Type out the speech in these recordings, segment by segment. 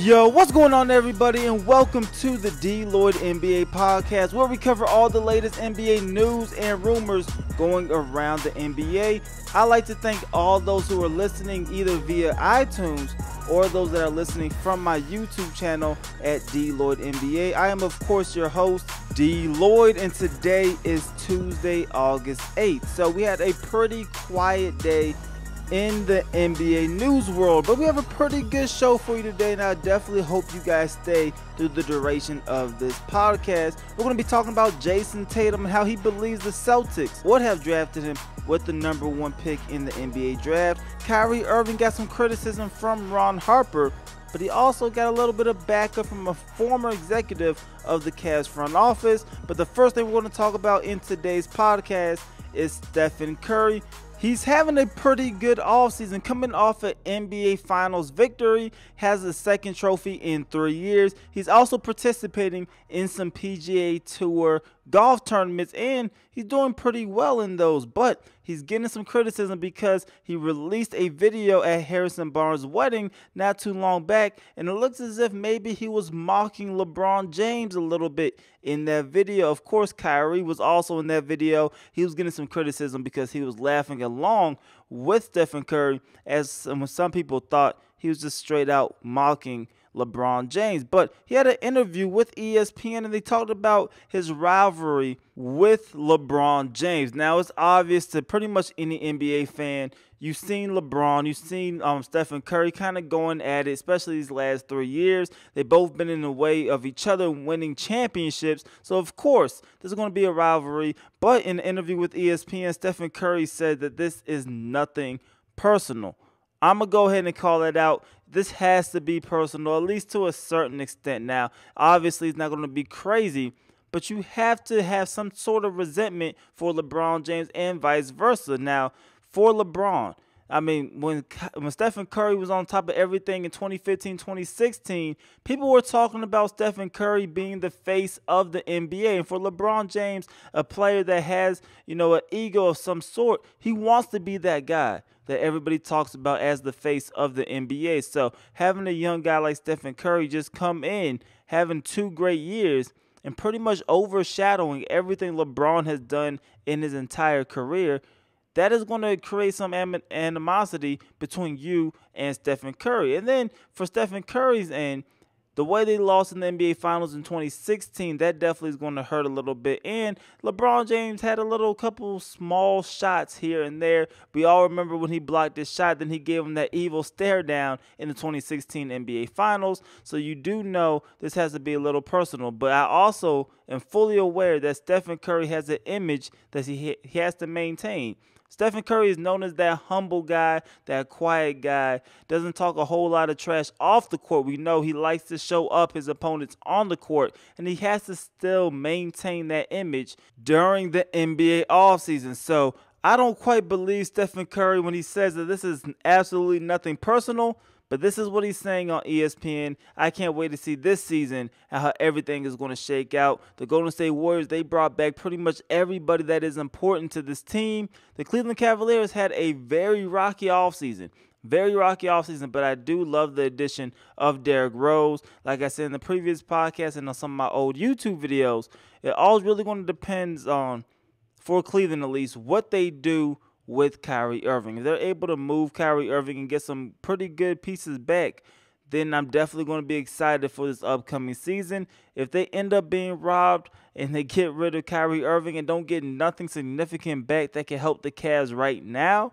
Yo, what's going on everybody, and welcome to the DLloyd NBA podcast, where we cover all the latest NBA news and rumors going around the NBA. I'd like to thank all those who are listening either via iTunes or those that are listening from my YouTube channel at DLloyd NBA. I am of course your host, DLloyd, and today is Tuesday, August 8th. So we had a pretty quiet day in the NBA news world, but we have a pretty good show for you today, and I definitely hope you guys stay through the duration of this podcast. We're going to be talking about Jayson Tatum and how he believes the Celtics would have drafted him with the #1 pick in the NBA draft. Kyrie Irving got some criticism from Ron Harper, but he also got a little bit of backup from a former executive of the Cavs front office. But the first thing we're going to talk about in today's podcast is Stephen Curry. He's having a pretty good offseason, coming off an NBA Finals victory, has a second trophy in 3 years. He's also participating in some PGA Tour golf tournaments, and he's doing pretty well in those. But he's getting some criticism because he released a video at Harrison Barnes' wedding not too long back, and it looks as if maybe he was mocking LeBron James a little bit in that video. Of course, Kyrie was also in that video. He was getting some criticism because he was laughing along with Stephen Curry, as some people thought he was just straight out mocking LeBron James. But he had an interview with ESPN, and they talked about his rivalry with LeBron James. Now, it's obvious to pretty much any NBA fan. You've seen LeBron, you've seen Stephen Curry kind of going at it, especially these last 3 years. They've both been in the way of each other winning championships. So, of course, there's going to be a rivalry. But in an interview with ESPN, Stephen Curry said that this is nothing personal. I'm going to go ahead and call it out. This has to be personal, at least to a certain extent. Now, obviously, it's not going to be crazy, but you have to have some sort of resentment for LeBron James and vice versa. Now, for LeBron, I mean, when Stephen Curry was on top of everything in 2015, 2016, people were talking about Stephen Curry being the face of the NBA. And for LeBron James, a player that has, an ego of some sort, he wants to be that guy that everybody talks about as the face of the NBA. So having a young guy like Stephen Curry just come in, having 2 great years, and pretty much overshadowing everything LeBron has done in his entire career, that is going to create some animosity between you and Stephen Curry. And then for Stephen Curry's end, the way they lost in the NBA Finals in 2016, that definitely is going to hurt a little bit. And LeBron James had a couple small shots here and there. We all remember when he blocked this shot, then he gave him that evil stare down in the 2016 NBA Finals. So you do know this has to be a little personal. But I also am fully aware that Stephen Curry has an image that he has to maintain. Stephen Curry is known as that humble guy, that quiet guy, doesn't talk a whole lot of trash off the court. We know he likes to show up his opponents on the court, and he has to still maintain that image during the NBA offseason. So I don't quite believe Stephen Curry when he says that this is absolutely nothing personal, but this is what he's saying on ESPN. I can't wait to see this season and how everything is going to shake out. The Golden State Warriors, they brought back pretty much everybody that is important to this team. The Cleveland Cavaliers had a very rocky offseason. But I do love the addition of Derrick Rose. Like I said in the previous podcast and on some of my old YouTube videos, it all really going to depend on, for Cleveland at least, what they do with Kyrie Irving. If they're able to move Kyrie Irving and get some pretty good pieces back, then I'm definitely going to be excited for this upcoming season. If they end up being robbed and they get rid of Kyrie Irving and don't get nothing significant back that can help the Cavs right now,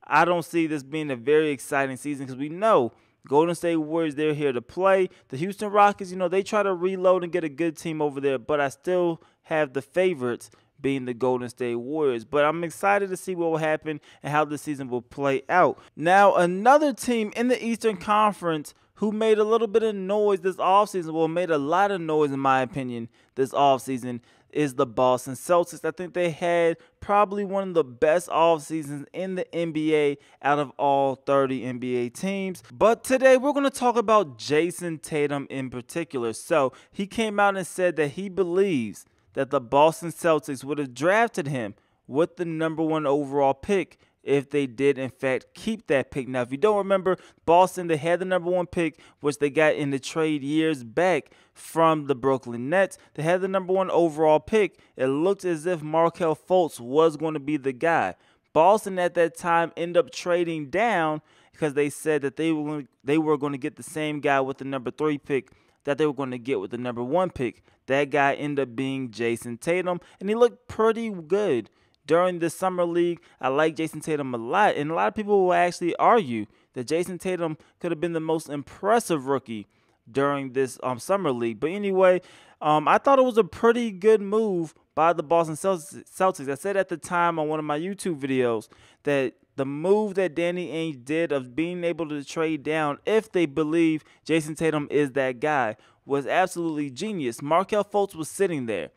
I don't see this being a very exciting season, because we know Golden State Warriors, they're here to play. The Houston Rockets, they try to reload and get a good team over there, but I still have the favorites being the Golden State Warriors. But I'm excited to see what will happen and how the season will play out. Now, another team in the Eastern Conference who made a little bit of noise this offseason, made a lot of noise in my opinion this offseason, is the Boston Celtics. I think they had probably one of the best off seasons in the NBA out of all 30 NBA teams. But today we're going to talk about Jayson Tatum in particular. So he came out and said that he believes that the Boston Celtics would have drafted him with the #1 overall pick if they did, in fact, keep that pick. Now, if you don't remember, Boston, they had the #1 pick, which they got in the trade years back from the Brooklyn Nets. They had the #1 overall pick. It looked as if Markelle Fultz was going to be the guy. Boston at that time ended up trading down because they said that they were going to get the same guy with the #3 pick that they were going to get with the #1 pick. That guy ended up being Jayson Tatum, and he looked pretty good during the summer league. I like Jayson Tatum a lot, and a lot of people will actually argue that Jayson Tatum could have been the most impressive rookie during this summer league. But anyway, I thought it was a pretty good move by the Boston Celtics. I said at the time on one of my YouTube videos that the move that Danny Ainge did of being able to trade down if they believe Jayson Tatum is that guy was absolutely genius. Markelle Fultz was sitting there.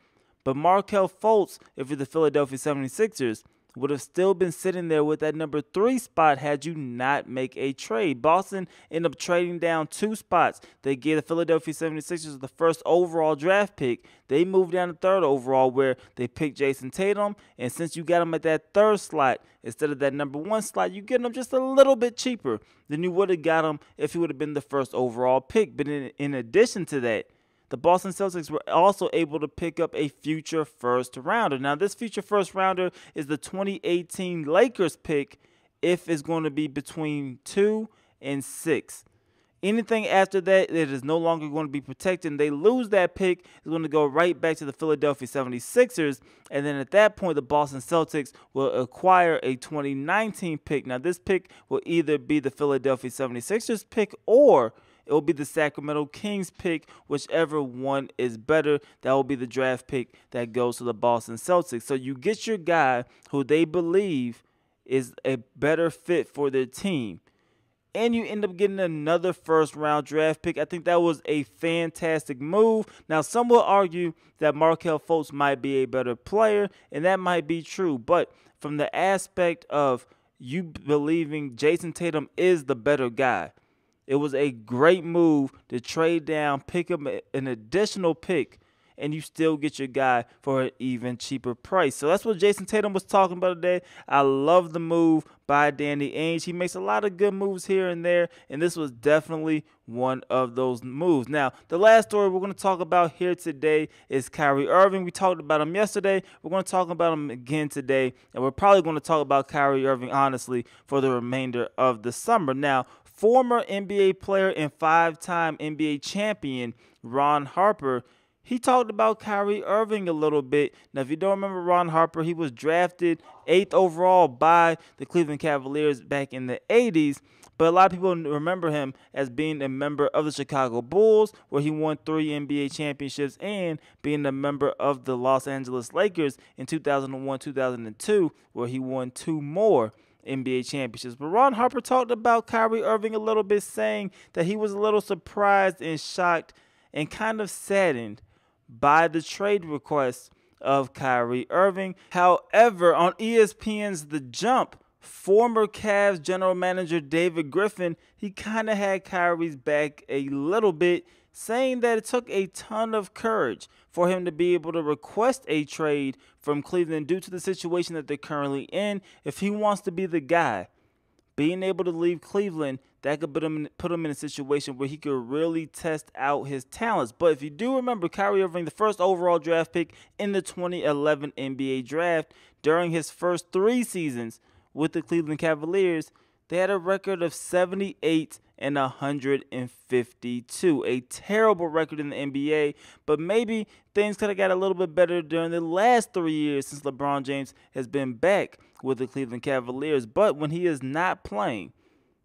But Markelle Fultz, if you're the Philadelphia 76ers, would have still been sitting there with that #3 spot had you not make a trade. Boston ended up trading down 2 spots. They gave the Philadelphia 76ers the first overall draft pick. They moved down to 3rd overall where they picked Jayson Tatum. And since you got him at that 3rd slot instead of that #1 slot, you get him just a little bit cheaper than you would have got him if he would have been the first overall pick. But in addition to that, the Boston Celtics were also able to pick up a future first rounder. Now, this future first rounder is the 2018 Lakers pick if it's going to be between 2 and 6. Anything after that, it is no longer going to be protected. And they lose that pick, it's going to go right back to the Philadelphia 76ers. And then at that point, the Boston Celtics will acquire a 2019 pick. Now, this pick will either be the Philadelphia 76ers pick or it will be the Sacramento Kings pick, whichever one is better. That will be the draft pick that goes to the Boston Celtics. So you get your guy who they believe is a better fit for their team. And you end up getting another first-round draft pick. I think that was a fantastic move. Now, some will argue that Markelle Fultz might be a better player, and that might be true. But from the aspect of you believing Jayson Tatum is the better guy, it was a great move to trade down, pick up an additional pick, and you still get your guy for an even cheaper price. So that's what Jayson Tatum was talking about today. I love the move by Danny Ainge. He makes a lot of good moves here and there, and this was definitely one of those moves. Now, the last story we're going to talk about here today is Kyrie Irving. We talked about him yesterday. We're going to talk about him again today, and we're probably going to talk about Kyrie Irving, honestly, for the remainder of the summer. Now, former NBA player and 5-time NBA champion Ron Harper, he talked about Kyrie Irving a little bit. Now, if you don't remember Ron Harper, he was drafted 8th overall by the Cleveland Cavaliers back in the 80s. But a lot of people remember him as being a member of the Chicago Bulls, where he won 3 NBA championships, and being a member of the Los Angeles Lakers in 2001-2002, where he won 2 more NBA championships. But Ron Harper talked about Kyrie Irving a little bit, saying that he was a little surprised and shocked and kind of saddened by the trade request of Kyrie Irving. However, on ESPN's The Jump, former Cavs general manager David Griffin, he kind of had Kyrie's back a little bit, saying that it took a ton of courage for him to be able to request a trade from Cleveland due to the situation that they're currently in. If he wants to be the guy, being able to leave Cleveland, that could put him in a situation where he could really test out his talents. But if you do remember, Kyrie Irving, the first overall draft pick in the 2011 NBA draft, during his first 3 seasons with the Cleveland Cavaliers, they had a record of 78 and 152. A terrible record in the NBA, but maybe things could have got a little bit better during the last 3 years since LeBron James has been back with the Cleveland Cavaliers. But when he is not playing,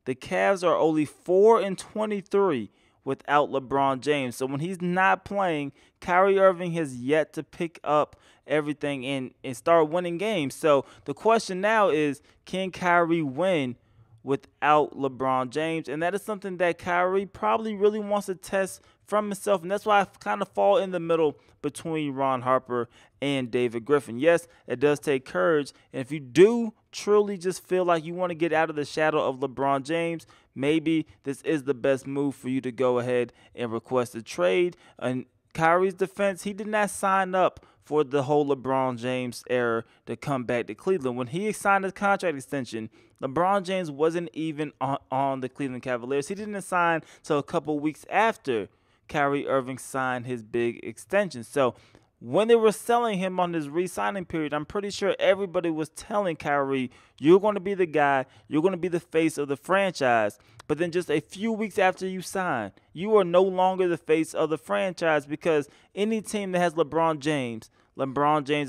the Cavs are only 4-23 without LeBron James. So when he's not playing, Kyrie Irving has yet to pick up everything and start winning games. So the question now is, can Kyrie win without LeBron James? And that is something that Kyrie probably really wants to test from himself. And that's why I kind of fall in the middle between Ron Harper and David Griffin. Yes, it does take courage. And if you do truly just feel like you want to get out of the shadow of LeBron James, maybe this is the best move for you to go ahead and request a trade. And Kyrie's defense, he did not sign up for the whole LeBron James era to come back to Cleveland. When he signed his contract extension, LeBron James wasn't even on the Cleveland Cavaliers. He didn't sign till a couple weeks after Kyrie Irving signed his big extension. So when they were selling him on his re-signing period, I'm pretty sure everybody was telling Kyrie, you're going to be the guy, you're going to be the face of the franchise. But then just a few weeks after you sign, you are no longer the face of the franchise, because any team that has LeBron James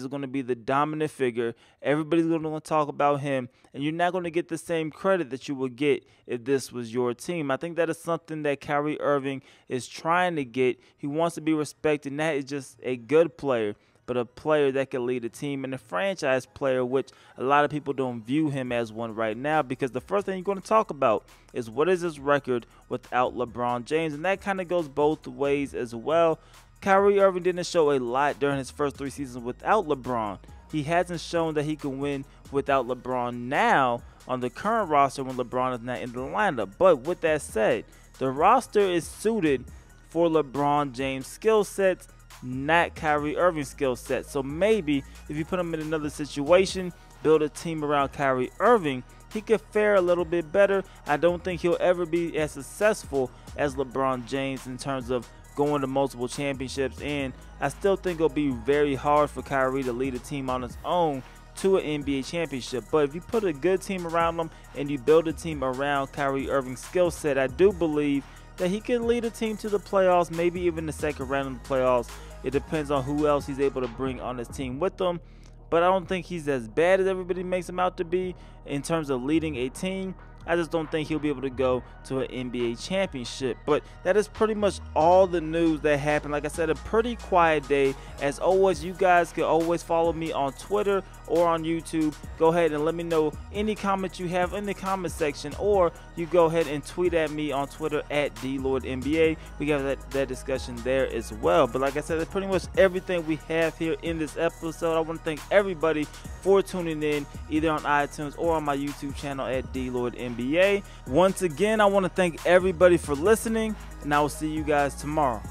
is going to be the dominant figure. Everybody's going to talk about him, and you're not going to get the same credit that you would get if this was your team. I think that is something that Kyrie Irving is trying to get. He wants to be respected, and that is just a good player, but a player that can lead a team, and a franchise player, which a lot of people don't view him as one right now, because the first thing you're going to talk about is what is his record without LeBron James, and that kind of goes both ways as well. Kyrie Irving didn't show a lot during his first 3 seasons without LeBron. He hasn't shown that he can win without LeBron now on the current roster when LeBron is not in the lineup. But with that said, the roster is suited for LeBron James' skill sets, not Kyrie Irving's skill set. So maybe if you put him in another situation, build a team around Kyrie Irving, he could fare a little bit better. I don't think he'll ever be as successful as LeBron James in terms of going to multiple championships, and I still think it'll be very hard for Kyrie to lead a team on his own to an NBA championship. But if you put a good team around him and you build a team around Kyrie Irving's skill set, I do believe that he can lead a team to the playoffs, maybe even the second round of the playoffs. It depends on who else he's able to bring on his team with him. But I don't think he's as bad as everybody makes him out to be in terms of leading a team. I just don't think he'll be able to go to an NBA championship. But that is pretty much all the news that happened. Like I said, a pretty quiet day. As always, you guys can always follow me on Twitter or on YouTube. Go ahead and let me know any comments you have in the comment section, or you go ahead and tweet at me on Twitter at DLloydNBA. We have that discussion there as well. But like I said, that's pretty much everything we have here in this episode. I want to thank everybody for tuning in, either on iTunes or on my YouTube channel at DLloydNBA. Once again, I want to thank everybody for listening, and I will see you guys tomorrow.